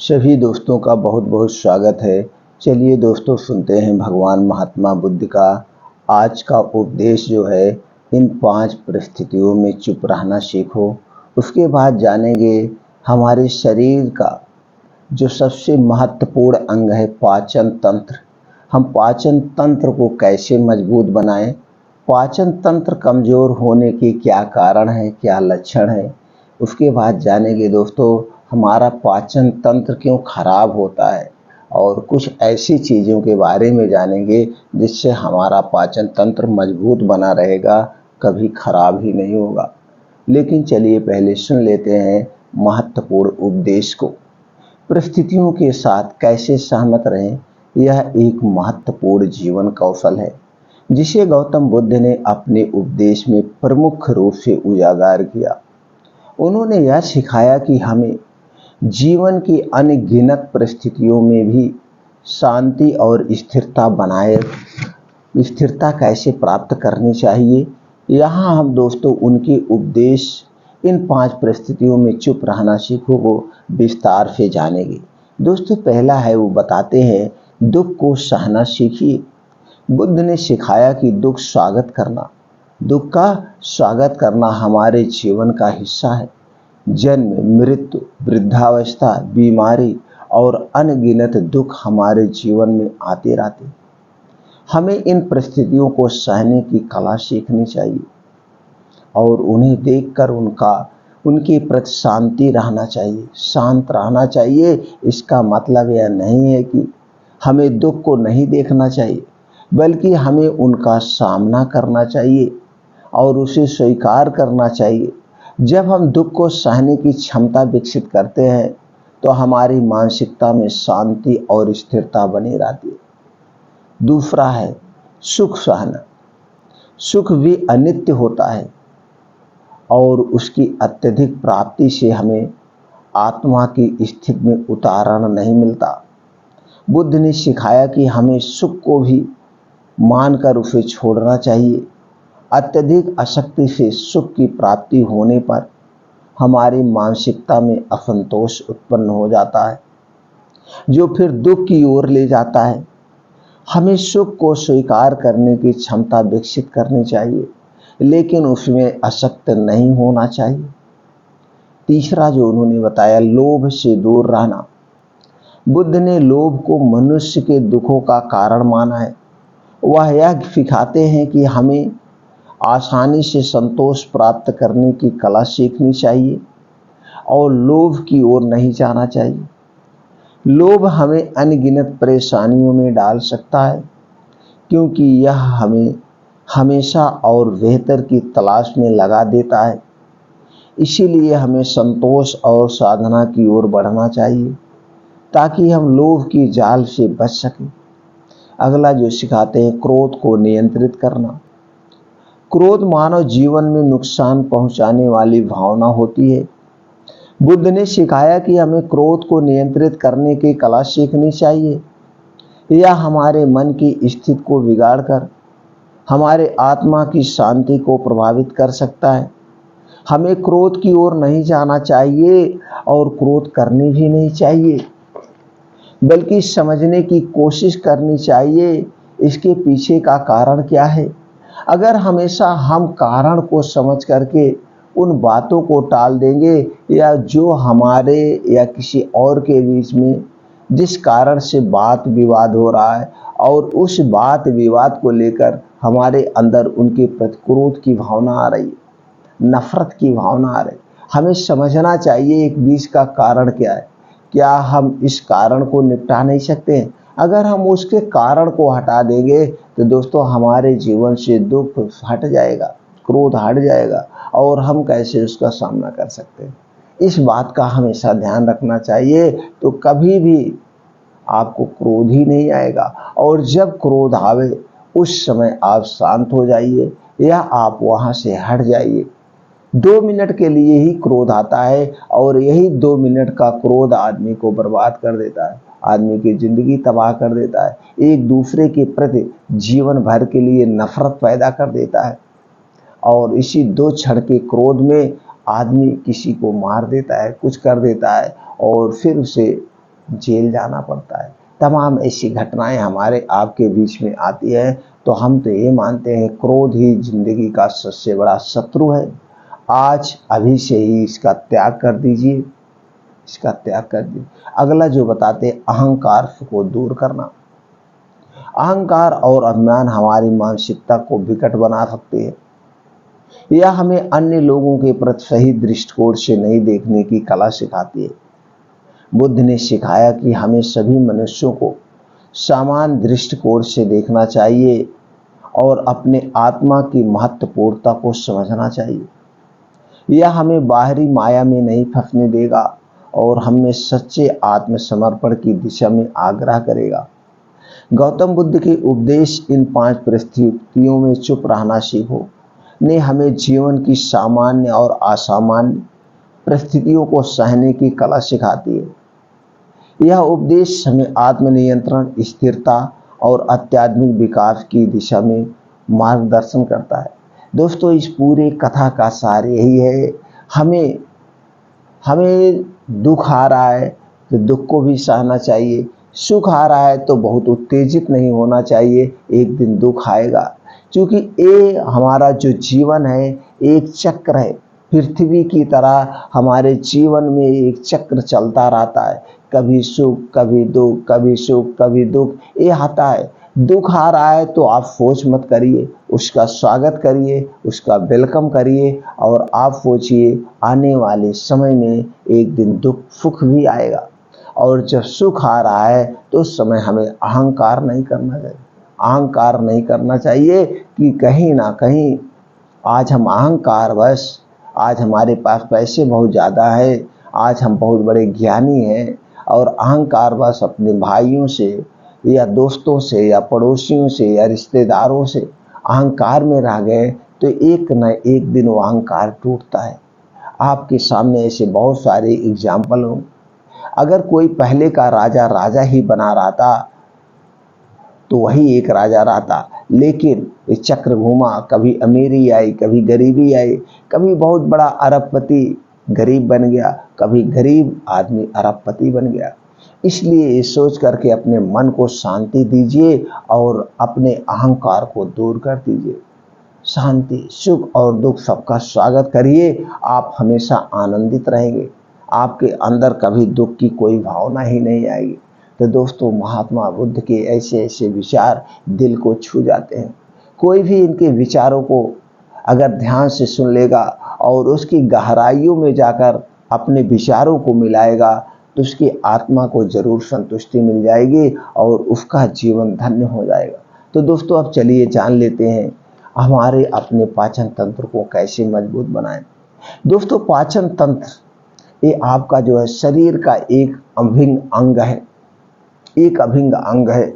सभी दोस्तों का बहुत बहुत स्वागत है। चलिए दोस्तों, सुनते हैं भगवान महात्मा बुद्ध का आज का उपदेश जो है, इन 5 परिस्थितियों में चुप रहना सीखो। उसके बाद जानेंगे हमारे शरीर का जो सबसे महत्वपूर्ण अंग है पाचन तंत्र। हम पाचन तंत्र को कैसे मजबूत बनाएं, पाचन तंत्र कमज़ोर होने के क्या कारण हैं, क्या लक्षण हैं। उसके बाद जानेंगे दोस्तों हमारा पाचन तंत्र क्यों खराब होता है, और कुछ ऐसी चीज़ों के बारे में जानेंगे जिससे हमारा पाचन तंत्र मजबूत बना रहेगा, कभी खराब ही नहीं होगा। लेकिन चलिए पहले सुन लेते हैं महत्वपूर्ण उपदेश को। परिस्थितियों के साथ कैसे सहमत रहें, यह एक महत्वपूर्ण जीवन कौशल है जिसे गौतम बुद्ध ने अपने उपदेश में प्रमुख रूप से उजागर किया। उन्होंने यह सिखाया कि हमें जीवन की अनगिनत परिस्थितियों में भी शांति और स्थिरता कैसे प्राप्त करनी चाहिए। यहाँ हम दोस्तों उनके उपदेश इन 5 परिस्थितियों में चुप रहना सीखो को विस्तार से जानेंगे। दोस्तों पहला है, वो बताते हैं दुख को सहना सीखिए। बुद्ध ने सिखाया कि दुख का स्वागत करना हमारे जीवन का हिस्सा है। जन्म, मृत्यु, वृद्धावस्था, बीमारी और अनगिनत दुख हमारे जीवन में आते रहते। हमें इन परिस्थितियों को सहने की कला सीखनी चाहिए और उन्हें देखकर उनके प्रति शांत रहना चाहिए। इसका मतलब यह नहीं है कि हमें दुख को नहीं देखना चाहिए, बल्कि हमें उनका सामना करना चाहिए और उसे स्वीकार करना चाहिए। जब हम दुख को सहने की क्षमता विकसित करते हैं तो हमारी मानसिकता में शांति और स्थिरता बनी रहती है। दूसरा है सुख सहना। सुख भी अनित्य होता है और उसकी अत्यधिक प्राप्ति से हमें आत्मा की स्थिति में उतारण नहीं मिलता। बुद्ध ने सिखाया कि हमें सुख को भी मानकर उसे छोड़ना चाहिए। अत्यधिक आसक्ति से सुख की प्राप्ति होने पर हमारी मानसिकता में असंतोष उत्पन्न हो जाता है, जो फिर दुख की ओर ले जाता है। हमें सुख को स्वीकार करने की क्षमता विकसित करनी चाहिए, लेकिन उसमें आसक्त नहीं होना चाहिए। तीसरा जो उन्होंने बताया, लोभ से दूर रहना। बुद्ध ने लोभ को मनुष्य के दुखों का कारण माना है। वह यह सिखाते हैं कि हमें आसानी से संतोष प्राप्त करने की कला सीखनी चाहिए और लोभ की ओर नहीं जाना चाहिए। लोभ हमें अनगिनत परेशानियों में डाल सकता है, क्योंकि यह हमें हमेशा और बेहतर की तलाश में लगा देता है। इसीलिए हमें संतोष और साधना की ओर बढ़ना चाहिए ताकि हम लोभ की जाल से बच सकें। अगला जो सिखाते हैं, क्रोध को नियंत्रित करना। क्रोध मानव जीवन में नुकसान पहुंचाने वाली भावना होती है। बुद्ध ने सिखाया कि हमें क्रोध को नियंत्रित करने की कला सीखनी चाहिए। यह हमारे मन की स्थिति को बिगाड़कर हमारे आत्मा की शांति को प्रभावित कर सकता है। हमें क्रोध की ओर नहीं जाना चाहिए और क्रोध करनी भी नहीं चाहिए, बल्कि समझने की कोशिश करनी चाहिए इसके पीछे का कारण क्या है। अगर हमेशा हम कारण को समझ करके उन बातों को टाल देंगे, या जो हमारे या किसी और के बीच में जिस कारण से बात विवाद हो रहा है और उस बात विवाद को लेकर हमारे अंदर उनके प्रति क्रोध की भावना आ रही है, नफरत की भावना आ रही, हमें समझना चाहिए एक बीच का कारण क्या है। क्या हम इस कारण को निपटा नहीं सकते हैं? अगर हम उसके कारण को हटा देंगे तो दोस्तों हमारे जीवन से दुख हट जाएगा, क्रोध हट जाएगा और हम कैसे उसका सामना कर सकते हैं। इस बात का हमेशा ध्यान रखना चाहिए। तो कभी भी आपको क्रोध ही नहीं आएगा, और जब क्रोध आवे उस समय आप शांत हो जाइए या आप वहाँ से हट जाइए। 2 मिनट के लिए ही क्रोध आता है और यही 2 मिनट का क्रोध आदमी को बर्बाद कर देता है, आदमी की जिंदगी तबाह कर देता है, एक दूसरे के प्रति जीवन भर के लिए नफरत पैदा कर देता है। और इसी 2 क्षण के क्रोध में आदमी किसी को मार देता है, कुछ कर देता है और फिर उसे जेल जाना पड़ता है। तमाम ऐसी घटनाएं हमारे आपके बीच में आती है तो हम तो ये मानते हैं क्रोध ही जिंदगी का सबसे बड़ा शत्रु है। आज अभी से ही इसका त्याग कर दीजिए, इसका त्याग कर दीजिए। अगला जो बताते हैं, अहंकार को दूर करना। अहंकार और अभिमान हमारी मानसिकता को विकट बना सकते हैं। यह हमें अन्य लोगों के प्रति सही दृष्टिकोण से नहीं देखने की कला सिखाती है। बुद्ध ने सिखाया कि हमें सभी मनुष्यों को समान दृष्टिकोण से देखना चाहिए और अपने आत्मा की महत्वपूर्णता को समझना चाहिए। यह हमें बाहरी माया में नहीं फंसने देगा और हमें सच्चे आत्मसमर्पण की दिशा में आग्रह करेगा। गौतम बुद्ध के उपदेश, इन 5 परिस्थितियों में चुप रहना सीखो, ने हमें जीवन की सामान्य और असामान्य परिस्थितियों को सहने की कला सिखाती है। यह उपदेश हमें आत्मनियंत्रण, स्थिरता और आध्यात्मिक विकास की दिशा में मार्गदर्शन करता है। दोस्तों, इस पूरे कथा का सार यही है, हमें दुख आ रहा है तो दुख को भी सहना चाहिए, सुख आ रहा है तो बहुत उत्तेजित नहीं होना चाहिए, एक दिन दुख आएगा। क्योंकि ये हमारा जो जीवन है एक चक्र है, पृथ्वी की तरह हमारे जीवन में एक चक्र चलता रहता है, कभी सुख कभी दुख, कभी सुख कभी दुख, ये आता है। दुख आ रहा है तो आप सोच मत करिए, उसका स्वागत करिए, उसका वेलकम करिए और आप सोचिए आने वाले समय में एक दिन दुख सुख भी आएगा। और जब सुख आ रहा है तो उस समय हमें अहंकार नहीं करना चाहिए। अहंकार नहीं करना चाहिए कि कहीं ना कहीं आज हम अहंकार बस, आज हमारे पास पैसे बहुत ज़्यादा है, आज हम बहुत बड़े ज्ञानी हैं और अहंकार बस अपने भाइयों से या दोस्तों से या पड़ोसियों से या रिश्तेदारों से अहंकार में रह गए तो एक न एक दिन वो अहंकार टूटता है। आपके सामने ऐसे बहुत सारे एग्जाम्पल हों। अगर कोई पहले का राजा राजा ही बना रहा था तो वही एक राजा रहता, लेकिन ये चक्र घूमा, कभी अमीरी आई, कभी गरीबी आई, कभी बहुत बड़ा अरबपति गरीब बन गया, कभी गरीब आदमी अरबपति बन गया। इसलिए ये सोच करके अपने मन को शांति दीजिए और अपने अहंकार को दूर कर दीजिए। शांति, सुख और दुख सबका स्वागत करिए, आप हमेशा आनंदित रहेंगे, आपके अंदर कभी दुख की कोई भावना ही नहीं आएगी। तो दोस्तों, महात्मा बुद्ध के ऐसे ऐसे विचार दिल को छू जाते हैं। कोई भी इनके विचारों को अगर ध्यान से सुन लेगा और उसकी गहराइयों में जाकर अपने विचारों को मिलाएगा तो उसकी आत्मा को जरूर संतुष्टि मिल जाएगी और उसका जीवन धन्य हो जाएगा। तो दोस्तों, अब चलिए जान लेते हैं हमारे अपने पाचन तंत्र को कैसे मजबूत बनाएं। दोस्तों, पाचन तंत्र ये आपका जो है शरीर का एक अभिन्न अंग है, एक अभिन्न अंग है।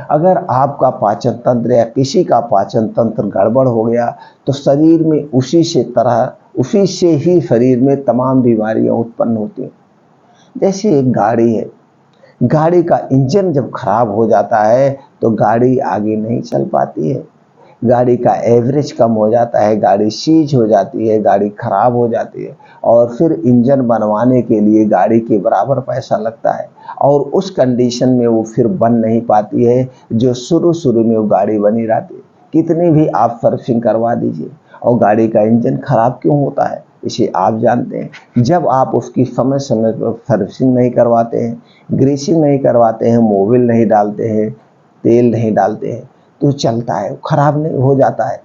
अगर आपका पाचन तंत्र या किसी का पाचन तंत्र गड़बड़ हो गया तो शरीर में उसी से ही शरीर में तमाम बीमारियां उत्पन्न होती हैं। जैसे एक गाड़ी है, गाड़ी का इंजन जब खराब हो जाता है तो गाड़ी आगे नहीं चल पाती है, गाड़ी का एवरेज कम हो जाता है, गाड़ी सीज हो जाती है, गाड़ी खराब हो जाती है और फिर इंजन बनवाने के लिए गाड़ी के बराबर पैसा लगता है और उस कंडीशन में वो फिर बन नहीं पाती है जो शुरू में वो गाड़ी बनी रहती है। कितनी भी आप सर्विसिंग करवा दीजिए और गाड़ी का इंजन खराब क्यों होता है, इसे आप जानते हैं। जब आप उसकी समय समय पर सर्विसिंग नहीं करवाते हैं, ग्रीसिंग नहीं करवाते हैं, मोबिल नहीं डालते हैं, तेल नहीं डालते हैं तो चलता है, खराब नहीं हो जाता है।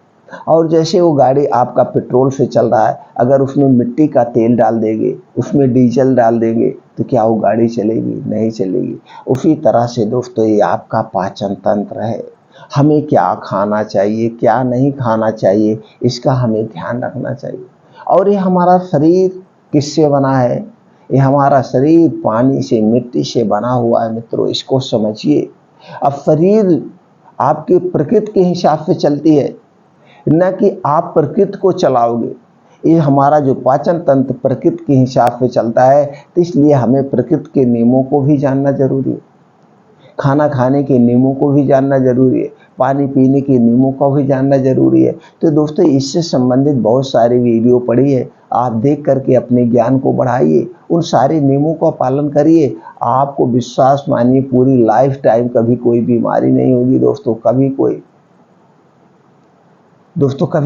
और जैसे वो गाड़ी आपका पेट्रोल से चल रहा है, अगर उसमें मिट्टी का तेल डाल देंगे, उसमें डीजल डाल देंगे तो क्या वो गाड़ी चलेगी? नहीं चलेगी। उसी तरह से दोस्तों, ये आपका पाचन तंत्र है। हमें क्या खाना चाहिए, क्या नहीं खाना चाहिए, इसका हमें ध्यान रखना चाहिए। और ये हमारा शरीर किससे बना है? ये हमारा शरीर पानी से, मिट्टी से बना हुआ है मित्रों, इसको समझिए। अब शरीर आपकी प्रकृति के हिसाब से चलती है, न कि आप प्रकृति को चलाओगे। ये हमारा जो पाचन तंत्र प्रकृति के हिसाब से चलता है, तो इसलिए हमें प्रकृति के नियमों को भी जानना जरूरी है, खाना खाने के नियमों को भी जानना जरूरी है। पानी पीने के नियमों को भी जानना जरूरी है। तो दोस्तों इससे संबंधित बहुत सारी वीडियो पड़ी है, आप देख करके अपने ज्ञान को बढ़ाइए, उन सारे नियमों का पालन करिए। आपको विश्वास मानिए पूरी लाइफ टाइम कभी कोई बीमारी नहीं होगी दोस्तों, कभी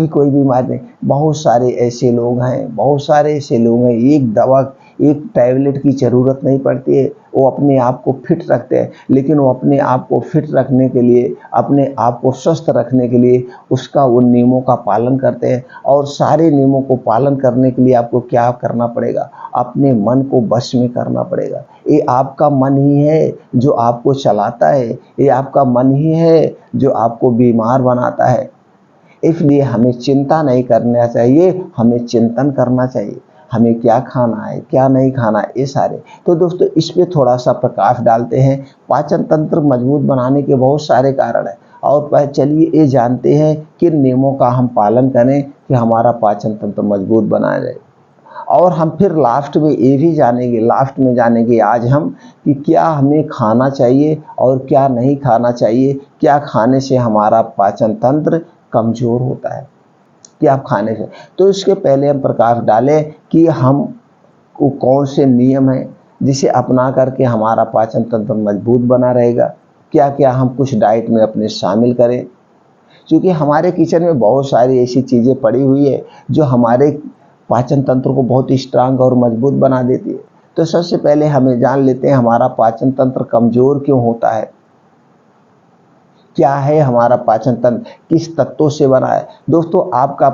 कोई बीमारी नहीं। बहुत सारे ऐसे लोग हैं, एक दवा एक टैबलेट की ज़रूरत नहीं पड़ती है, वो अपने आप को फिट रखते हैं। लेकिन वो अपने आप को फिट रखने के लिए, अपने आप को स्वस्थ रखने के लिए उसका उन नियमों का पालन करते हैं। और सारे नियमों को पालन करने के लिए आपको क्या करना पड़ेगा, अपने मन को वश में करना पड़ेगा। ये आपका मन ही है जो आपको चलाता है, ये आपका मन ही है जो आपको बीमार बनाता है। इसलिए हमें चिंता नहीं करना चाहिए, हमें चिंतन करना चाहिए, हमें क्या खाना है क्या नहीं खाना है, ये सारे। तो दोस्तों इस पे थोड़ा सा प्रकाश डालते हैं। पाचन तंत्र मजबूत बनाने के बहुत सारे कारण हैं, और चलिए ये जानते हैं किन नियमों का हम पालन करें कि हमारा पाचन तंत्र मजबूत बना रहे। और हम फिर लास्ट में जानेंगे आज हम कि क्या हमें खाना चाहिए और क्या नहीं खाना चाहिए, क्या खाने से हमारा पाचन तंत्र कमजोर होता है, क्या आप खाने से। तो इसके पहले हम प्रकाश डालें कि हम को कौन से नियम हैं जिसे अपना करके हमारा पाचन तंत्र मजबूत बना रहेगा, क्या क्या हम कुछ डाइट में अपने शामिल करें। क्योंकि हमारे किचन में बहुत सारी ऐसी चीज़ें पड़ी हुई है जो हमारे पाचन तंत्र को बहुत स्ट्रांग और मजबूत बना देती है। तो सबसे पहले हमें जान लेते हैं हमारा पाचन तंत्र कमज़ोर क्यों होता है, क्या है हमारा पाचन तंत्र, किस तत्वों से बना है। दोस्तों आपका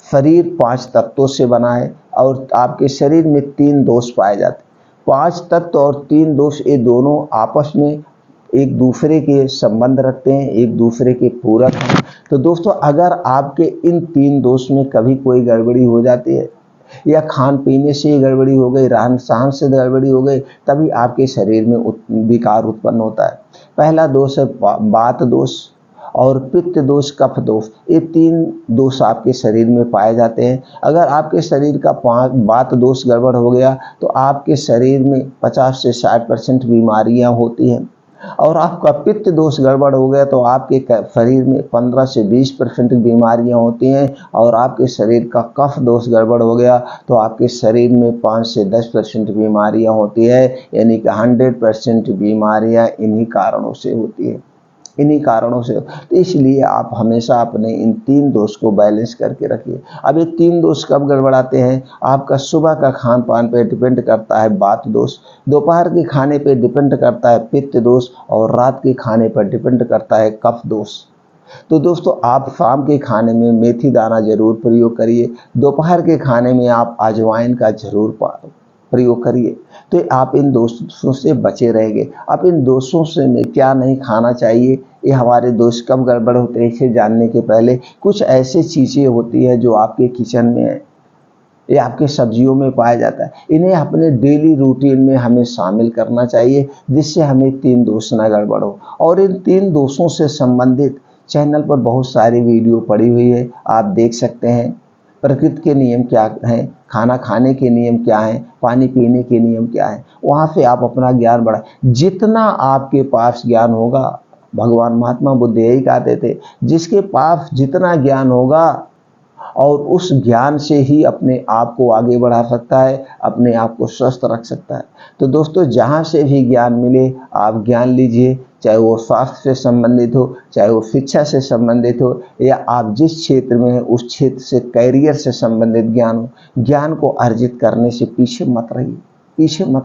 शरीर 5 तत्वों से बना है और आपके शरीर में 3 दोष पाए जाते हैं। 5 तत्व और 3 दोष ये दोनों आपस में एक दूसरे के संबंध रखते हैं, एक दूसरे के पूरक हैं। तो दोस्तों अगर आपके इन 3 दोष में कभी कोई गड़बड़ी हो जाती है, या खान पीने से गड़बड़ी हो गई, रहन सहन से गड़बड़ी हो गई, तभी आपके शरीर में विकार उत्पन्न होता है। पहला दोष है वात दोष, और पित्त दोष, कफ दोष। ये 3 दोष आपके शरीर में पाए जाते हैं। अगर आपके शरीर का वात दोष गड़बड़ हो गया तो आपके शरीर में 50 से 60% बीमारियां होती हैं, और आपका पित्त दोष गड़बड़ हो गया तो आपके शरीर में 15 से 20% बीमारियां होती हैं, और आपके शरीर का कफ दोष गड़बड़ हो गया तो आपके शरीर में 5 से 10% बीमारियां होती है। यानी कि 100% बीमारियां इन्हीं कारणों से होती है, इन्हीं कारणों से। तो इसलिए आप हमेशा अपने इन 3 दोष को बैलेंस करके रखिए। अब ये 3 दोष कब गड़बड़ाते हैं, आपका सुबह का खान पान पे डिपेंड करता है वात दोष, दोपहर के खाने पे डिपेंड करता है पित्त दोष, और रात के खाने पर डिपेंड करता है कफ दोष। तो दोस्तों आप शाम के खाने में मेथी दाना जरूर प्रयोग करिए, दोपहर के खाने में आप अजवाइन का जरूर प्रयोग करिए, तो आप इन दोषों से बचे रहेंगे। अब इन दोषों से में क्या नहीं खाना चाहिए, ये हमारे दोष कब गड़बड़ होते हैं इसे जानने के पहले कुछ ऐसी चीज़ें होती है जो आपके किचन में है, ये आपके सब्जियों में पाया जाता है, इन्हें अपने डेली रूटीन में हमें शामिल करना चाहिए, जिससे हमें 3 दोष न गड़बड़ हो। और इन 3 दोषों से संबंधित चैनल पर बहुत सारी वीडियो पड़ी हुई है, आप देख सकते हैं। प्रकृति के नियम क्या हैं, खाना खाने के नियम क्या हैं, पानी पीने के नियम क्या हैं, वहाँ से आप अपना ज्ञान बढ़ाएं। जितना आपके पास ज्ञान होगा, भगवान महात्मा बुद्ध यही कहते थे, जिसके पास जितना ज्ञान होगा और उस ज्ञान से ही अपने आप को आगे बढ़ा सकता है, अपने आप को स्वस्थ रख सकता है। तो दोस्तों जहाँ से भी ज्ञान मिले आप ज्ञान लीजिए, चाहे वो स्वास्थ्य से संबंधित हो, चाहे वो शिक्षा से संबंधित हो, या आप जिस क्षेत्र में हैं उस क्षेत्र से कैरियर से संबंधित ज्ञान हो, ज्ञान को अर्जित करने से पीछे मत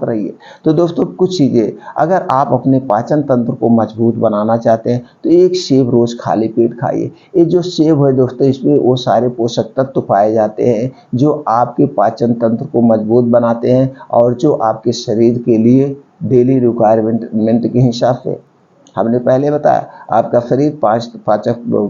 रहिए। तो दोस्तों कुछ चीज़ें, अगर आप अपने पाचन तंत्र को मजबूत बनाना चाहते हैं तो एक सेब रोज खाली पेट खाइए। ये जो सेब है दोस्तों, इसमें वो सारे पोषक तत्व पाए जाते हैं जो आपके पाचन तंत्र को मजबूत बनाते हैं, और जो आपके शरीर के लिए डेली रिक्वायरमेंट के हिसाब से, हमने पहले बताया आपका शरीर 5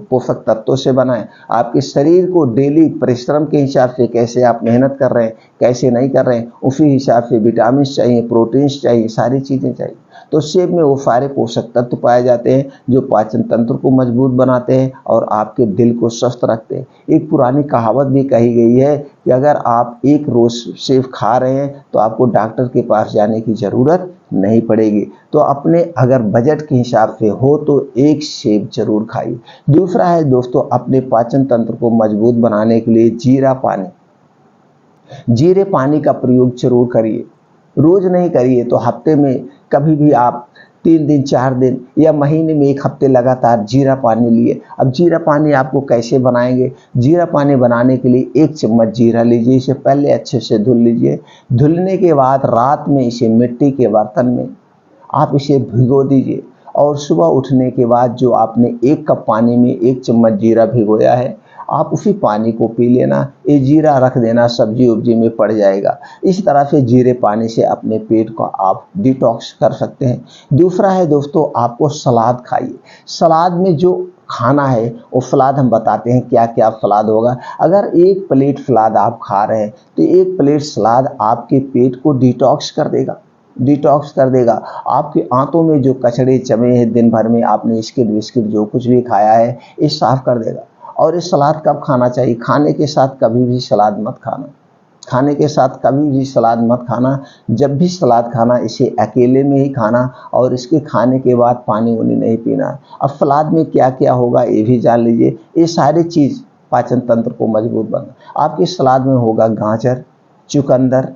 पोषक तत्वों से बना है। आपके शरीर को डेली परिश्रम के हिसाब से, कैसे आप मेहनत कर रहे हैं कैसे नहीं कर रहे हैं, उसी हिसाब से विटामिन चाहिए, प्रोटीन्स चाहिए, सारी चीज़ें चाहिए। तो सेब में वो सारे पोषक तत्व पाए जाते हैं जो पाचन तंत्र को मजबूत बनाते हैं और आपके दिल को स्वस्थ रखते हैं। एक पुरानी कहावत भी कही गई है कि अगर आप एक रोज सेब खा रहे हैं तो आपको डॉक्टर के पास जाने की ज़रूरत नहीं पड़ेगी। तो अपने अगर बजट के हिसाब से हो तो एक सेब जरूर खाइए। दूसरा है दोस्तों, अपने पाचन तंत्र को मजबूत बनाने के लिए जीरा पानी, जीरे पानी का प्रयोग जरूर करिए। रोज नहीं करिए तो हफ्ते में कभी भी आप 3 दिन 4 दिन या महीने में 1 हफ्ते लगातार जीरा पानी लिए। अब जीरा पानी आपको कैसे बनाएंगे? जीरा पानी बनाने के लिए 1 चम्मच जीरा लीजिए, इसे पहले अच्छे से धुल लीजिए। धुलने के बाद रात में इसे मिट्टी के बर्तन में आप इसे भिगो दीजिए और सुबह उठने के बाद जो आपने 1 कप पानी में 1 चम्मच जीरा भिगोया है, आप उसी पानी को पी लेना। ये जीरा रख देना, सब्जी उब्जी में पड़ जाएगा। इस तरह से जीरे पानी से अपने पेट को आप डिटॉक्स कर सकते हैं। दूसरा है दोस्तों, आपको सलाद खाइए। सलाद में जो खाना है वो सलाद हम बताते हैं क्या क्या सलाद होगा। अगर 1 प्लेट सलाद आप खा रहे हैं तो 1 प्लेट सलाद आपके पेट को डिटॉक्स कर देगा, डिटॉक्स कर देगा। आपके आंतों में जो कचड़े जमे हैं दिन भर में, आपने स्किट विस्किट जो कुछ भी खाया है, ये साफ कर देगा। और ये सलाद कब खाना चाहिए? खाने के साथ कभी भी सलाद मत खाना, खाने के साथ कभी भी सलाद मत खाना। जब भी सलाद खाना इसे अकेले में ही खाना और इसके खाने के बाद पानी वानी नहीं पीना। अब सलाद में क्या क्या होगा ये भी जान लीजिए। ये सारी चीज़ पाचन तंत्र को मजबूत बना। आपके सलाद में होगा गाजर, चुकंदर,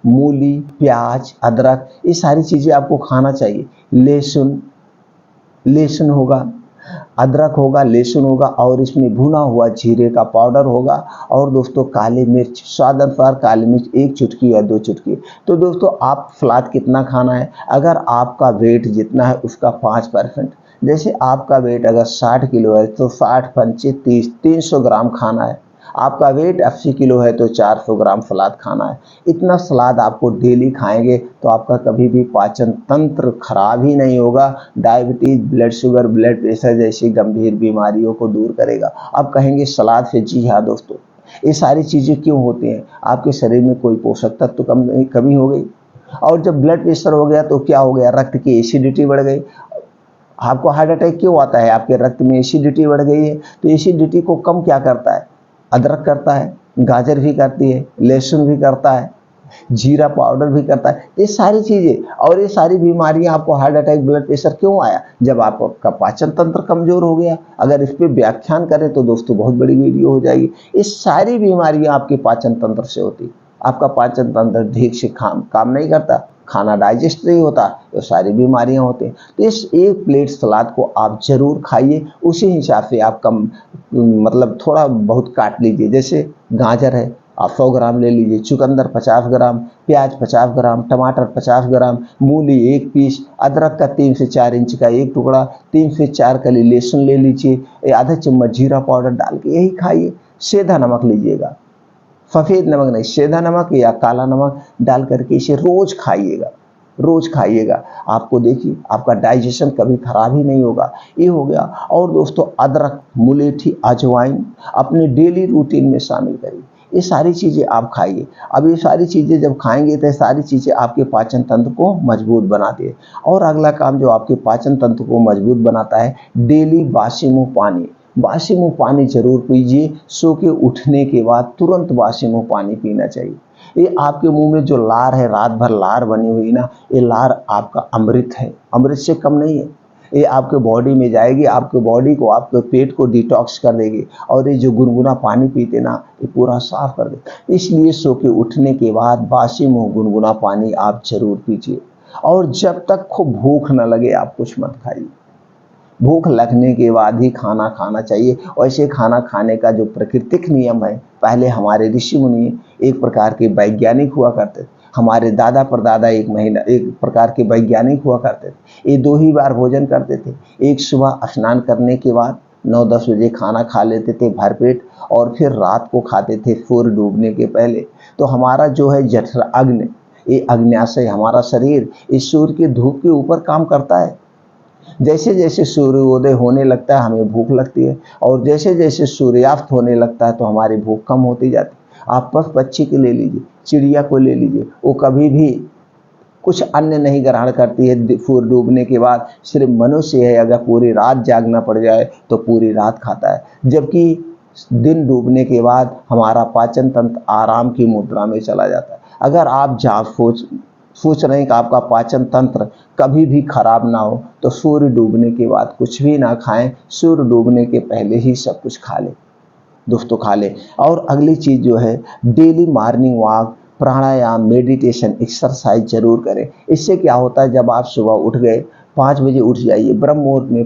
मूली, प्याज, अदरक, ये सारी चीज़ें आपको खाना चाहिए। लहसुन, लहसुन होगा, अदरक होगा, लहसुन होगा और इसमें भुना हुआ जीरे का पाउडर होगा। और दोस्तों काली मिर्च, स्वाद अनुसार काली मिर्च 1 चुटकी या 2 चुटकी। तो दोस्तों आप सलाद कितना खाना है? अगर आपका वेट जितना है उसका 5%, जैसे आपका वेट अगर 60 किलो है तो 60 पंचे 30, 300 ग्राम खाना है। आपका वेट 80 किलो है तो 400 ग्राम सलाद खाना है। इतना सलाद आपको डेली खाएंगे तो आपका कभी भी पाचन तंत्र खराब ही नहीं होगा। Diabetes, blood sugar, blood pressure जैसी गंभीर बीमारियों को दूर करेगा। अब कहेंगे सलाद से, जी हाँ दोस्तों, ये सारी चीज़ें क्यों होती हैं? आपके शरीर में कोई पोषक तत्व कमी हो गई, और जब ब्लड प्रेशर हो गया तो क्या हो गया? रक्त की एसिडिटी बढ़ गई। आपको हार्ट अटैक क्यों आता है? आपके रक्त में एसिडिटी बढ़ गई है। तो एसिडिटी को कम क्या करता है? अदरक करता है, गाजर भी करती है, लहसुन भी करता है, जीरा पाउडर भी करता है। ये सारी चीज़ें और ये सारी बीमारियां, आपको हार्ट अटैक, ब्लड प्रेशर क्यों आया? जब आपका पाचन तंत्र कमजोर हो गया। अगर इस पे व्याख्यान करें तो दोस्तों बहुत बड़ी वीडियो हो जाएगी। ये सारी बीमारियां आपके पाचन तंत्र से होती। आपका पाचन तंत्र ठीक से काम नहीं करता, खाना डाइजेस्ट नहीं होता, तो सारी बीमारियां होती हैं। तो इस 1 प्लेट सलाद को आप जरूर खाइए। उसी हिसाब से आप कम मतलब थोड़ा बहुत काट लीजिए। जैसे गाजर है, आप 100 ग्राम ले लीजिए, चुकंदर 50 ग्राम, प्याज 50 ग्राम, टमाटर 50 ग्राम, मूली 1 पीस, अदरक का 3 से 4 इंच का 1 टुकड़ा, 3 से 4 कली लहसुन ले लीजिए, आधा चम्मच जीरा पाउडर डाल के यही खाइए। सेंधा नमक लीजिएगा, सफ़ेद नमक नहीं, सेंधा नमक या काला नमक डाल करके इसे रोज खाइएगा, रोज खाइएगा। आपको देखिए आपका डाइजेशन कभी खराब ही नहीं होगा। ये हो गया। और दोस्तों अदरक, मुलेठी, अजवाइन अपने डेली रूटीन में शामिल करिए। ये सारी चीज़ें आप खाइए। अब ये सारी चीज़ें जब खाएंगे तो सारी चीज़ें आपके पाचन तंत्र को मजबूत बनाती है। और अगला काम जो आपके पाचन तंत्र को मजबूत बनाता है, डेली बासी मुँह पानी, बासी मुँह पानी जरूर पीजिए। सो के उठने के बाद तुरंत बासी मुँह पानी पीना चाहिए। ये आपके मुंह में जो लार है, रात भर लार बनी हुई ना, ये लार आपका अमृत है, अमृत से कम नहीं है। ये आपके बॉडी में जाएगी, आपके बॉडी को, आपके पेट को डिटॉक्स कर देगी। और ये जो गुनगुना पानी पीते ना, ये पूरा साफ कर देगा। इसलिए सो के उठने के बाद बासी मुँह गुनगुना पानी आप जरूर पीजिए। और जब तक खूब भूख न लगे आप कुछ मत खाइए। भूख लगने के बाद ही खाना खाना चाहिए। वैसे खाना खाने का जो प्राकृतिक नियम है, पहले हमारे ऋषि मुनि एक प्रकार के वैज्ञानिक हुआ करते थे। हमारे दादा परदादा एक प्रकार के वैज्ञानिक हुआ करते थे। ये 2 ही बार भोजन करते थे। एक सुबह स्नान करने के बाद 9-10 बजे खाना खा लेते थे भरपेट, और फिर रात को खाते थे सूर्य डूबने के पहले। तो हमारा जो है जठर अग्नि, ये अग्न्याशय, हमारा शरीर इस सूर्य की धूप के ऊपर काम करता है। जैसे जैसे सूर्योदय होने लगता है हमें भूख लगती है, और जैसे जैसे सूर्यास्त होने लगता है तो हमारी भूख कम होती जाती है। आप पशु पक्षी को ले लीजिए, चिड़िया को ले लीजिए, वो कभी भी कुछ अन्य नहीं ग्रहण करती है। सूर्य डूबने के बाद सिर्फ मनुष्य है, अगर पूरी रात जागना पड़ जाए तो पूरी रात खाता है, जबकि दिन डूबने के बाद हमारा पाचन तंत्र आराम की मुद्रा में चला जाता है। अगर आप सोच रहे हैं कि आपका पाचन तंत्र कभी भी खराब ना हो, तो सूर्य डूबने के बाद कुछ भी ना खाएं, सूर्य डूबने के पहले ही सब कुछ खा लें दोस्तों, खा लें। और अगली चीज़ जो है, डेली मॉर्निंग वॉक, प्राणायाम, मेडिटेशन, एक्सरसाइज जरूर करें। इससे क्या होता है, जब आप सुबह उठ गए 5 बजे उठ जाइए, ब्रह्म मुहूर्त में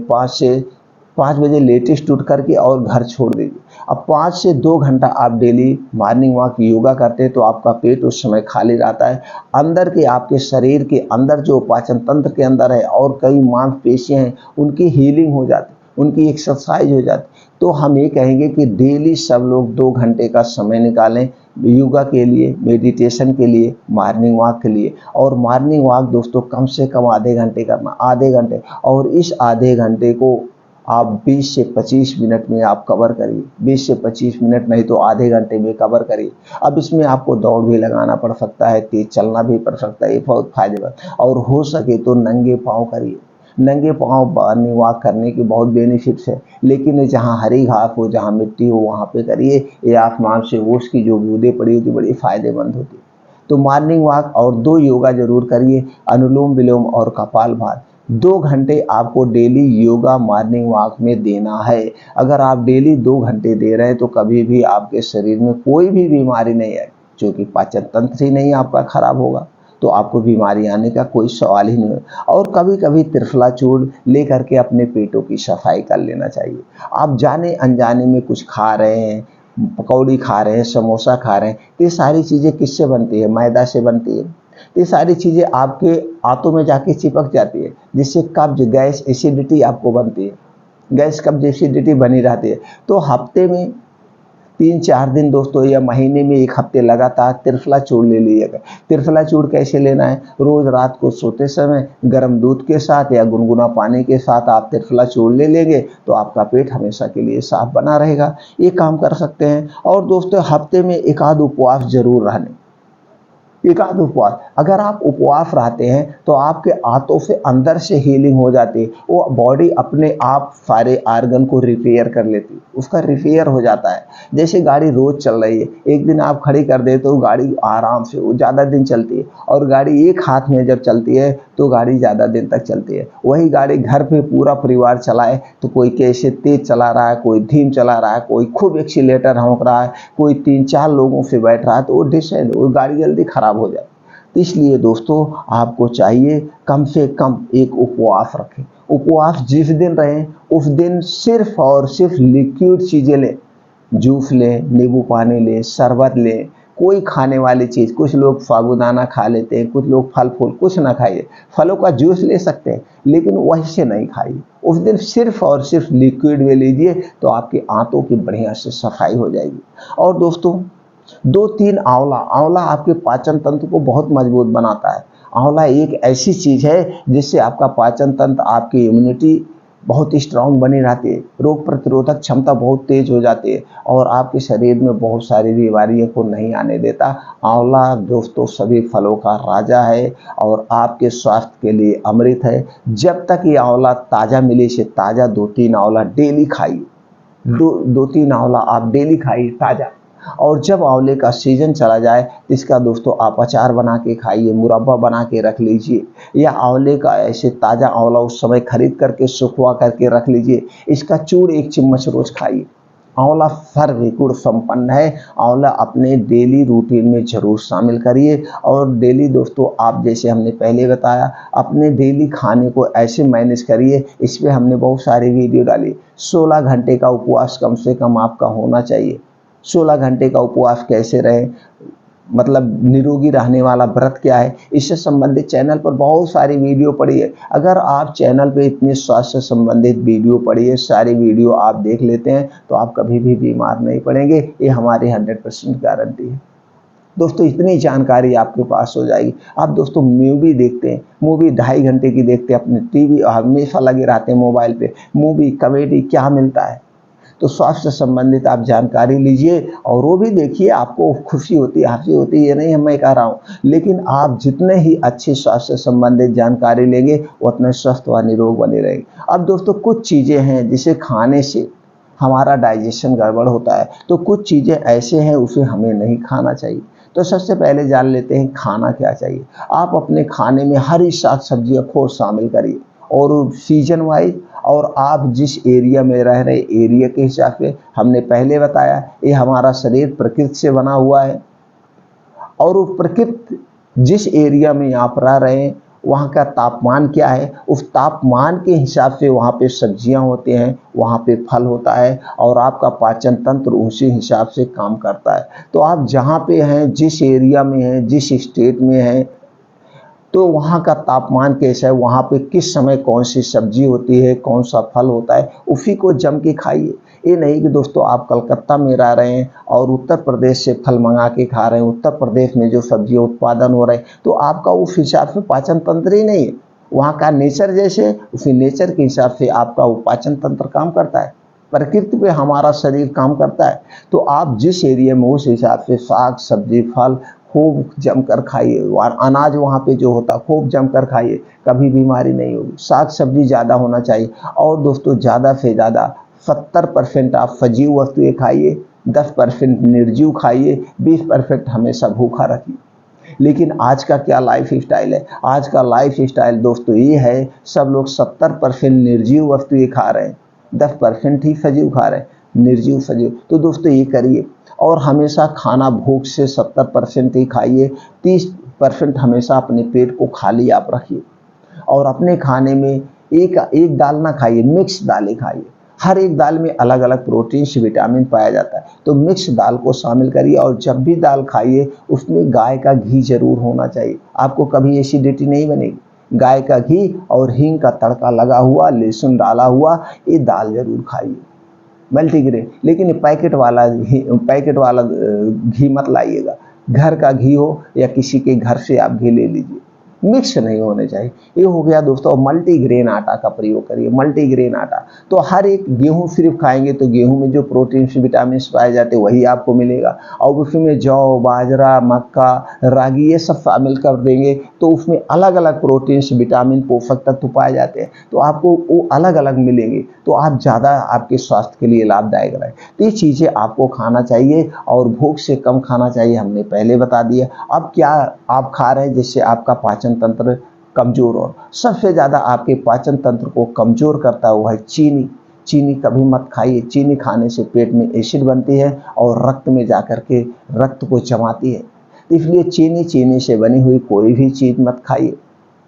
5 बजे लेटेस्ट उठ करके और घर छोड़ दीजिए। अब 5 से 2 घंटा आप डेली मॉर्निंग वॉक योगा करते हैं तो आपका पेट उस समय खाली रहता है। अंदर के आपके शरीर के अंदर जो पाचन तंत्र के अंदर है और कई मांसपेशियां हैं, उनकी हीलिंग हो जाती, उनकी एक्सरसाइज हो जाती। तो हम ये कहेंगे कि डेली सब लोग 2 घंटे का समय निकालें योगा के लिए, मेडिटेशन के लिए, मॉर्निंग वॉक के लिए। और मॉर्निंग वॉक दोस्तों कम से कम आधे घंटे करना, आधे घंटे। और इस आधे घंटे को आप 20 से 25 मिनट में आप कवर करिए, 20 से 25 मिनट नहीं तो आधे घंटे में कवर करिए। अब इसमें आपको दौड़ भी लगाना पड़ सकता है, तेज चलना भी पड़ सकता है, ये बहुत फायदेमंद। और हो सके तो नंगे पाँव करिए। नंगे पाँव मॉर्निंग वॉक करने के बहुत बेनिफिट्स है, लेकिन जहाँ हरी घास हो, जहाँ मिट्टी हो, वहाँ पे करिए। ये आसमान से ओस की जो बूंदें पड़ी होती बड़ी फायदेमंद होती है। तो मॉर्निंग वॉक और 2 योगा जरूर करिए, अनुलोम विलोम और कपालभाति। 2 घंटे आपको डेली योगा मॉर्निंग वॉक में देना है। अगर आप डेली 2 घंटे दे रहे हैं तो कभी भी आपके शरीर में कोई भी बीमारी नहीं है, क्योंकि पाचन तंत्र ही नहीं आपका खराब होगा तो आपको बीमारी आने का कोई सवाल ही नहीं है। और कभी कभी त्रिफला चूर्ण लेकर के अपने पेटों की सफाई कर लेना चाहिए। आप जाने अनजाने में कुछ खा रहे हैं, पकौड़ी खा रहे हैं, समोसा खा रहे हैं, तो ये सारी चीज़ें किससे बनती है, मैदा से बनती है। तो ये सारी चीज़ें आपके आंतों में जाके चिपक जाती है, जिससे कब्ज, गैस, एसिडिटी आपको बनती है। गैस, कब्ज, एसिडिटी बनी रहती है। तो हफ्ते में 3-4 दिन दोस्तों या महीने में 1 हफ्ते लगातार त्रिफला चूर्ण ले लीजिएगा। त्रिफला चूर्ण कैसे लेना है, रोज रात को सोते समय गर्म दूध के साथ या गुनगुना पानी के साथ आप त्रिफला चूर्ण ले लेंगे तो आपका पेट हमेशा के लिए साफ बना रहेगा। ये काम कर सकते हैं। और दोस्तों हफ्ते में 1 आध उपवास जरूर रहने, 1 आध उपवास। अगर आप उपवास रहते हैं तो आपके आंतों से अंदर से हीलिंग हो जाती है, वो बॉडी अपने आप सारे आर्गन को रिपेयर कर लेती है, उसका रिपेयर हो जाता है। जैसे गाड़ी रोज चल रही है, एक दिन आप खड़ी कर दे तो गाड़ी आराम से वो ज़्यादा दिन चलती है, और गाड़ी एक हाथ में जब चलती है तो गाड़ी ज़्यादा दिन तक चलती है। वही गाड़ी घर पे पूरा परिवार चलाए तो कोई कैसे तेज चला रहा है, कोई धीम चला रहा है, कोई खूब एक्सीलेटर हाँक रहा है, कोई 3-4 लोगों से बैठ रहा है, तो वो डिसेंट, वो गाड़ी जल्दी खराब हो जाए। तो इसलिए दोस्तों आपको चाहिए कम से कम एक उपवास रखें। उपवास जिस दिन रहे उस दिन सिर्फ और सिर्फ लिक्विड चीज़ें लें, जूस लें, नींबू पानी लें, शरबत लें, कोई खाने वाली चीज़। कुछ लोग साबूदाना खा लेते हैं, कुछ लोग फल फूल, कुछ ना खाइए। फलों का जूस ले सकते हैं लेकिन वैसे नहीं खाइए। उस दिन सिर्फ और सिर्फ लिक्विड में लीजिए तो आपके आंतों की बढ़िया से सफाई हो जाएगी। और दोस्तों 2-3 आंवला, आंवला आपके पाचन तंत्र को बहुत मजबूत बनाता है। आंवला एक ऐसी चीज़ है जिससे आपका पाचन तंत्र, आपकी इम्यूनिटी बहुत स्ट्रांग बनी रहती है, रोग प्रतिरोधक क्षमता बहुत तेज हो जाती है और आपके शरीर में बहुत सारी बीमारियों को नहीं आने देता। आंवला दोस्तों सभी फलों का राजा है और आपके स्वास्थ्य के लिए अमृत है। जब तक ये आंवला ताज़ा मिले से ताज़ा 2-3 आंवला डेली खाइए, 2-3 आंवला आप डेली खाइए ताज़ा। और जब आंवले का सीजन चला जाए तो इसका दोस्तों आप अचार बना के खाइए, मुरब्बा बना के रख लीजिए, या आंवले का ऐसे ताज़ा आंवला उस समय खरीद करके सुखवा करके रख लीजिए, इसका चूर्ण 1 चम्मच रोज खाइए। आंवला सर्वगुण संपन्न है। आंवला अपने डेली रूटीन में जरूर शामिल करिए। और डेली दोस्तों आप, जैसे हमने पहले बताया, अपने डेली खाने को ऐसे मैनेज करिए। इस पर हमने बहुत सारी वीडियो डाली। 16 घंटे का उपवास कम से कम आपका होना चाहिए। 16 घंटे का उपवास कैसे रहे, मतलब निरोगी रहने वाला व्रत क्या है, इससे संबंधित चैनल पर बहुत सारी वीडियो पड़ी है। अगर आप चैनल पे इतने स्वास्थ्य से संबंधित वीडियो पड़ी है, सारी वीडियो आप देख लेते हैं तो आप कभी भी बीमार नहीं पड़ेंगे, ये हमारी 100% गारंटी है। दोस्तों इतनी जानकारी आपके पास हो जाएगी। आप दोस्तों मूवी देखते हैं, मूवी 2.5 घंटे की देखते हैं, अपने टीवी हमेशा लगे रहते हैं मोबाइल पे, मूवी कॉमेडी क्या मिलता है, तो स्वास्थ्य से संबंधित आप जानकारी लीजिए और वो भी देखिए, आपको खुशी होती है, हंसी होती है, ये नहीं मैं कह रहा हूँ, लेकिन आप जितने ही अच्छी स्वास्थ्य से संबंधित जानकारी लेंगे उतने स्वस्थ व निरोग बने रहेंगे। अब दोस्तों कुछ चीज़ें हैं जिसे खाने से हमारा डाइजेशन गड़बड़ होता है, तो कुछ चीज़ें ऐसे हैं उसे हमें नहीं खाना चाहिए। तो सबसे पहले जान लेते हैं खाना क्या चाहिए। आप अपने खाने में हरी साग सब्जियाँ खूब शामिल करिए और सीजन वाइज, और आप जिस एरिया में रह रहे एरिया के हिसाब से, हमने पहले बताया ये हमारा शरीर प्रकृति से बना हुआ है और वो प्रकृति जिस एरिया में आप रह रहे हैं वहाँ का तापमान क्या है, उस तापमान के हिसाब से वहाँ पे सब्जियाँ होते हैं, वहाँ पे फल होता है और आपका पाचन तंत्र उसी हिसाब से काम करता है। तो आप जहाँ पे हैं, जिस एरिया में हैं, जिस स्टेट में हैं, तो वहाँ का तापमान कैसा है, वहाँ पे किस समय कौन सी सब्जी होती है, कौन सा फल होता है, उसी को जम के खाइए। ये नहीं कि दोस्तों आप कलकत्ता में रह रहे हैं और उत्तर प्रदेश से फल मंगा के खा रहे हैं, उत्तर प्रदेश में जो सब्जियाँ उत्पादन हो रहे हैं, तो आपका उस हिसाब से पाचन तंत्र ही नहीं है। वहाँ का नेचर जैसे, उसी नेचर के हिसाब से आपका वो पाचन तंत्र काम करता है, प्रकृति पे हमारा शरीर काम करता है। तो आप जिस एरिया में उस हिसाब से साग सब्जी फल खूब जमकर खाइए और अनाज वहाँ पे जो होता है खूब जमकर खाइए, कभी बीमारी नहीं होगी। साग सब्जी ज़्यादा होना चाहिए और दोस्तों ज़्यादा से ज़्यादा 70% आप सजीव वस्तुएं खाइए, 10% निर्जीव खाइए, 20% हमेशा भूखा रखिए। लेकिन आज का क्या लाइफ स्टाइल है, आज का लाइफ स्टाइल दोस्तों ये है, सब लोग 70% निर्जीव वस्तुएं खा रहे हैं, 10% ही सजीव खा रहे हैं, निर्जीव सजीव। तो दोस्तों ये करिए और हमेशा खाना भूख से 70% ही खाइए, 30% हमेशा अपने पेट को खाली आप रखिए और अपने खाने में एक एक दाल ना खाइए, मिक्स दालें खाइए। हर एक दाल में अलग अलग प्रोटीन से विटामिन पाया जाता है, तो मिक्स दाल को शामिल करिए और जब भी दाल खाइए उसमें गाय का घी जरूर होना चाहिए, आपको कभी एसिडिटी नहीं बनेगी। गाय का घी और हींग का तड़का लगा हुआ, लहसुन डाला हुआ ये दाल जरूर खाइए, मल्टीग्रेन। लेकिन पैकेट वाला घी मत लाइएगा, घर का घी हो या किसी के घर से आप घी ले लीजिए, मिक्स नहीं होने चाहिए। ये हो गया दोस्तों। मल्टीग्रेन आटा का प्रयोग करिए, मल्टीग्रेन आटा। तो हर एक गेहूं सिर्फ खाएंगे तो गेहूं में जो प्रोटीन विटामिन पाए जाते हैं वही आपको मिलेगा, और उसमें जौ बाजरा मक्का रागी ये सब शामिल कर देंगे तो उसमें अलग अलग प्रोटीन विटामिन पोषक तत्व पाए जाते हैं, तो आपको वो अलग अलग मिलेंगे, तो आप ज़्यादा आपके स्वास्थ्य के लिए लाभदायक रहे। तो ये चीज़ें आपको खाना चाहिए और भूख से कम खाना चाहिए, हमने पहले बता दिया। अब क्या आप खा रहे हैं जिससे आपका पाचन तंत्र कमजोर हो? सबसे ज़्यादा आपके पाचन तंत्र को कमजोर करता हुआ है चीनी। चीनी कभी मत खाइए, चीनी खाने से पेट में एसिड बनती है और रक्त में जाकर के रक्त को जमाती है, इसलिए चीनी से बनी हुई कोई भी चीज़ मत खाइए,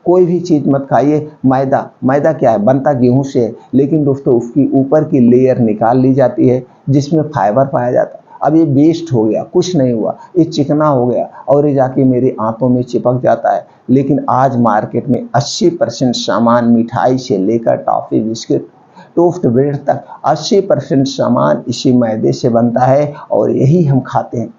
कोई भी चीज़ मत खाइए। मैदा क्या है, बनता गेहूं से है, लेकिन दोस्तों उसकी ऊपर की लेयर निकाल ली जाती है जिसमें फाइबर पाया जाता है। अब ये वेस्ट हो गया, कुछ नहीं हुआ, ये चिकना हो गया और ये जाके मेरे आंतों में चिपक जाता है। लेकिन आज मार्केट में 80% सामान, मिठाई से लेकर टॉफी बिस्किट टोस्ट ब्रेड तक 80% सामान इसी मैदे से बनता है और यही हम खाते हैं।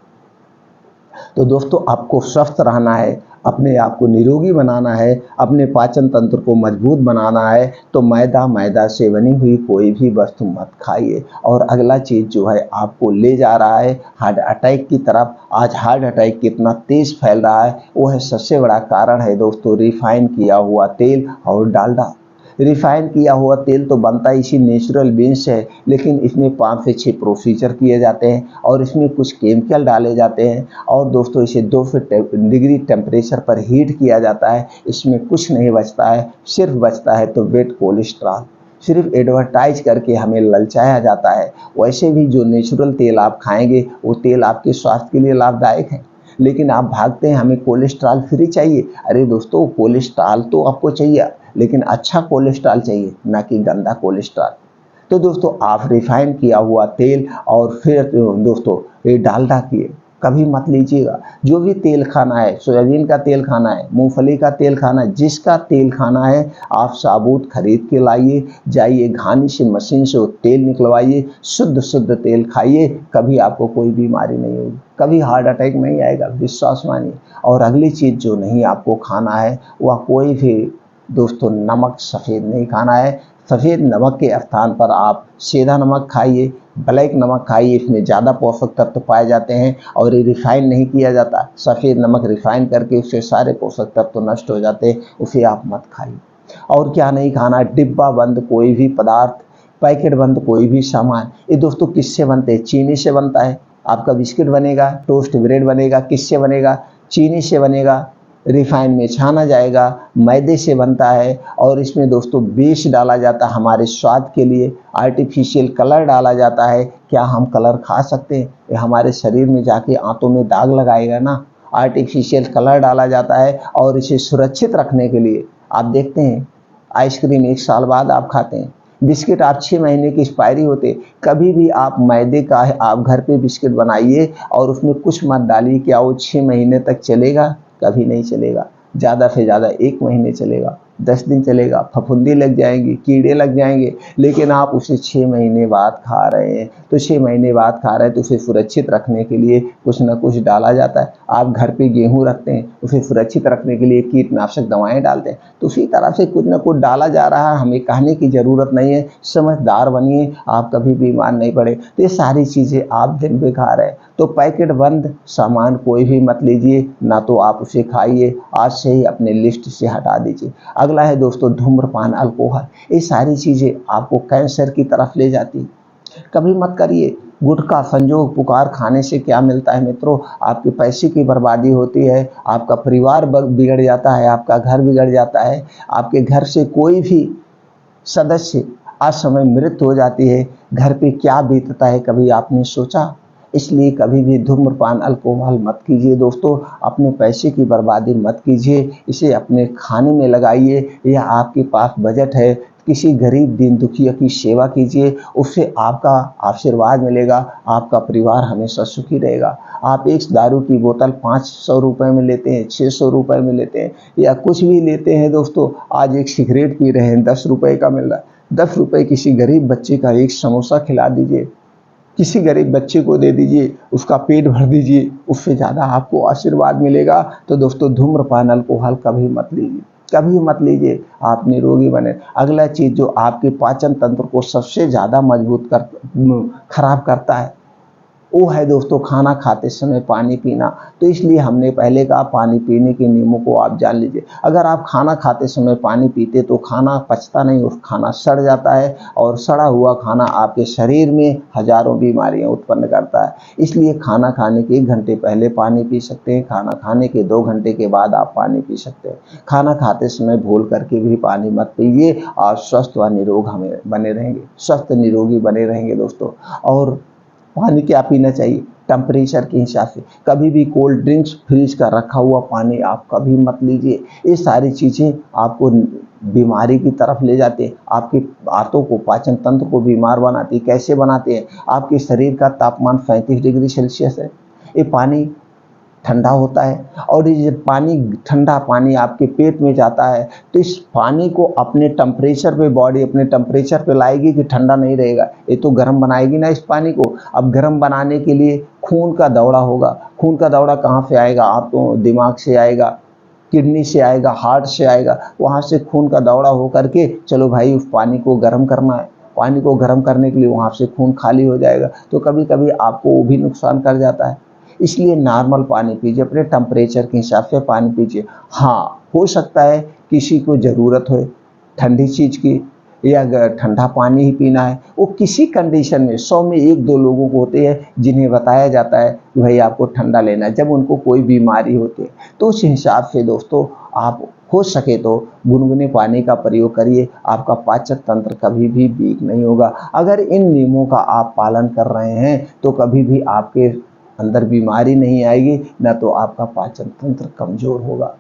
तो दोस्तों आपको स्वस्थ रहना है, अपने आप को निरोगी बनाना है, अपने पाचन तंत्र को मजबूत बनाना है, तो मैदा से बनी हुई कोई भी वस्तु मत खाइए। और अगला चीज़ जो है आपको ले जा रहा है हार्ट अटैक की तरफ। आज हार्ट अटैक कितना तेज़ फैल रहा है, वो है सबसे बड़ा कारण है दोस्तों रिफाइन किया हुआ तेल और डालडा। रिफाइन किया हुआ तेल तो बनता इसी नेचुरल बीन से है, लेकिन इसमें 5 से 6 प्रोसीजर किए जाते हैं और इसमें कुछ केमिकल डाले जाते हैं और दोस्तों इसे 200 डिग्री टेम्परेचर पर हीट किया जाता है। इसमें कुछ नहीं बचता है, सिर्फ बचता है तो वेट कोलेस्ट्रॉल। सिर्फ एडवर्टाइज करके हमें ललचाया जाता है। वैसे भी जो नेचुरल तेल आप खाएंगे वो तेल आपके स्वास्थ्य के लिए लाभदायक है, लेकिन आप भागते हैं हमें कोलेस्ट्रॉल फ्री चाहिए। अरे दोस्तों कोलेस्ट्रॉल तो आपको चाहिए, लेकिन अच्छा कोलेस्ट्रॉल चाहिए, ना कि गंदा कोलेस्ट्रॉल। तो दोस्तों आप रिफाइन किया हुआ तेल और फिर दोस्तों ये डालडा किए कभी मत लीजिएगा। जो भी तेल खाना है, सोयाबीन का तेल खाना है, मूंगफली का तेल खाना है, जिसका तेल खाना है आप साबुत खरीद के लाइए, जाइए घानी से मशीन से वो तेल निकलवाइए, शुद्ध तेल खाइए, कभी आपको कोई बीमारी नहीं होगी, कभी हार्ट अटैक नहीं आएगा, विश्वास मानिए। और अगली चीज़ जो नहीं आपको खाना है वह कोई भी दोस्तों नमक सफ़ेद नहीं खाना है। सफ़ेद नमक के स्थान पर आप सीधा नमक खाइए, ब्लैक नमक खाइए, इसमें ज़्यादा पोषक तत्व पाए जाते हैं और ये रिफाइन नहीं किया जाता। सफ़ेद नमक रिफाइन करके उससे सारे पोषक तत्व नष्ट हो जाते हैं, उसे आप मत खाइए। और क्या नहीं खाना, डिब्बा बंद कोई भी पदार्थ, पैकेट बंद कोई भी सामान। ये दोस्तों किससे बनते हैं? चीनी से बनता है। आपका बिस्किट बनेगा, टोस्ट ब्रेड बनेगा, किससे बनेगा? चीनी से बनेगा, रिफाइन में छाना जाएगा, मैदे से बनता है और इसमें दोस्तों विष डाला जाता है हमारे स्वाद के लिए, आर्टिफिशियल कलर डाला जाता है। क्या हम कलर खा सकते हैं? ये हमारे शरीर में जाके आंतों में दाग लगाएगा ना। आर्टिफिशियल कलर डाला जाता है और इसे सुरक्षित रखने के लिए आप देखते हैं आइसक्रीम 1 साल बाद आप खाते हैं, बिस्किट आप 6 महीने की एक्सपायरी होते। कभी भी आप मैदे का आप घर पे बिस्किट बनाइए और उसमें कुछ मत डालिए, क्या वो 6 महीने तक चलेगा? कभी नहीं चलेगा। ज़्यादा से ज़्यादा 1 महीने चलेगा, 10 दिन चलेगा, फफूंदी लग जाएंगी, कीड़े लग जाएंगे। लेकिन आप उसे 6 महीने बाद खा रहे हैं, तो 6 महीने बाद खा रहे हैं तो उसे सुरक्षित रखने के लिए कुछ ना कुछ डाला जाता है। आप घर पे गेहूँ रखते हैं, उसे सुरक्षित रखने के लिए कीटनाशक दवाएं डालते हैं। तो उसी तरह से कुछ ना कुछ डाला जा रहा है, हमें कहने की ज़रूरत नहीं है। समझदार बनिए, आप कभी बीमार नहीं पड़े। तो ये सारी चीज़ें आप दिन में खा रहे हैं, तो पैकेट बंद सामान कोई भी मत लीजिए, ना तो आप उसे खाइए। आज से ही अपने लिस्ट से हटा दीजिए। अगला है दोस्तों धूम्रपान, अल्कोहल। ये सारी चीज़ें आपको कैंसर की तरफ ले जाती है, कभी मत करिए। गुटखा, संजोग, पुकार खाने से क्या मिलता है मित्रों? आपके पैसे की बर्बादी होती है, आपका परिवार बिगड़ जाता है, आपका घर बिगड़ जाता है, आपके घर से कोई भी सदस्य असमय मृत्यु हो जाती है। घर पे क्या बीतता है कभी आपने सोचा? इसलिए कभी भी धूम्रपान, अल्कोहल मत कीजिए दोस्तों। अपने पैसे की बर्बादी मत कीजिए, इसे अपने खाने में लगाइए या आपके पास बजट है किसी गरीब दीन दुखिया की सेवा कीजिए, उससे आपका आशीर्वाद मिलेगा, आपका परिवार हमेशा सुखी रहेगा। आप एक दारू की बोतल 500 रुपये में लेते हैं, 600 रुपये में लेते हैं या कुछ भी लेते हैं दोस्तों। आज एक सिगरेट पी रहे हैं, 10 रुपये का मिल रहा है। 10 रुपये किसी गरीब बच्चे का एक समोसा खिला दीजिए, किसी गरीब बच्चे को दे दीजिए, उसका पेट भर दीजिए, उससे ज़्यादा आपको आशीर्वाद मिलेगा। तो दोस्तों धूम्रपान, अल्कोहल कभी मत लीजिए, कभी मत लीजिए, आप निरोगी बने। अगला चीज़ जो आपके पाचन तंत्र को सबसे ज़्यादा मजबूत खराब करता है, वो है दोस्तों खाना खाते समय पानी पीना। तो इसलिए हमने पहले कहा पानी पीने के नियमों को आप जान लीजिए। अगर आप खाना खाते समय पानी पीते तो खाना पचता नहीं, उस खाना सड़ जाता है और सड़ा हुआ खाना आपके शरीर में हजारों बीमारियां उत्पन्न करता है। इसलिए खाना खाने के 1 घंटे पहले पानी पी सकते हैं, खाना खाने के 2 घंटे के बाद आप पानी पी सकते हैं। खाना खाते समय भूल करके भी पानी मत पीजिए, आप स्वस्थ व निरोग हमें बने रहेंगे, स्वस्थ निरोगी बने रहेंगे दोस्तों। और पानी क्या पीना चाहिए? टेम्परेचर के हिसाब से। कभी भी कोल्ड ड्रिंक्स, फ्रिज का रखा हुआ पानी आप कभी मत लीजिए। ये सारी चीज़ें आपको बीमारी की तरफ ले जाते हैं, आपके आंतों को, पाचन तंत्र को बीमार बनाती है। कैसे बनाते हैं? आपके शरीर का तापमान 35 डिग्री सेल्सियस है, ये पानी ठंडा होता है और ये पानी, ठंडा पानी आपके पेट में जाता है तो इस पानी को अपने टेम्परेचर पे बॉडी अपने टेम्परेचर पे लाएगी कि ठंडा नहीं रहेगा, ये तो गर्म बनाएगी ना इस पानी को। अब गर्म बनाने के लिए खून का दौड़ा होगा। खून का दौड़ा कहाँ से आएगा? आप तो दिमाग से आएगा, किडनी से आएगा, हार्ट से आएगा, वहाँ से खून का दौड़ा हो करके चलो भाई उस पानी को गर्म करना है। पानी को गर्म करने के लिए वहाँ से खून खाली हो जाएगा, तो कभी कभी आपको वो भी नुकसान कर जाता है। इसलिए नॉर्मल पानी पीजिए, अपने टेम्परेचर के हिसाब से पानी पीजिए। हाँ, हो सकता है किसी को ज़रूरत हो ठंडी चीज़ की या ठंडा पानी ही पीना है, वो किसी कंडीशन में 100 में 1-2 लोगों को होते हैं जिन्हें बताया जाता है कि भाई आपको ठंडा लेना है, जब उनको कोई बीमारी होती है। तो उस हिसाब से दोस्तों आप हो सके तो गुनगुने पानी का प्रयोग करिए, आपका पाचन तंत्र कभी भी वीक नहीं होगा। अगर इन नियमों का आप पालन कर रहे हैं तो कभी भी आपके अंदर बीमारी नहीं आएगी, ना तो आपका पाचन तंत्र कमज़ोर होगा।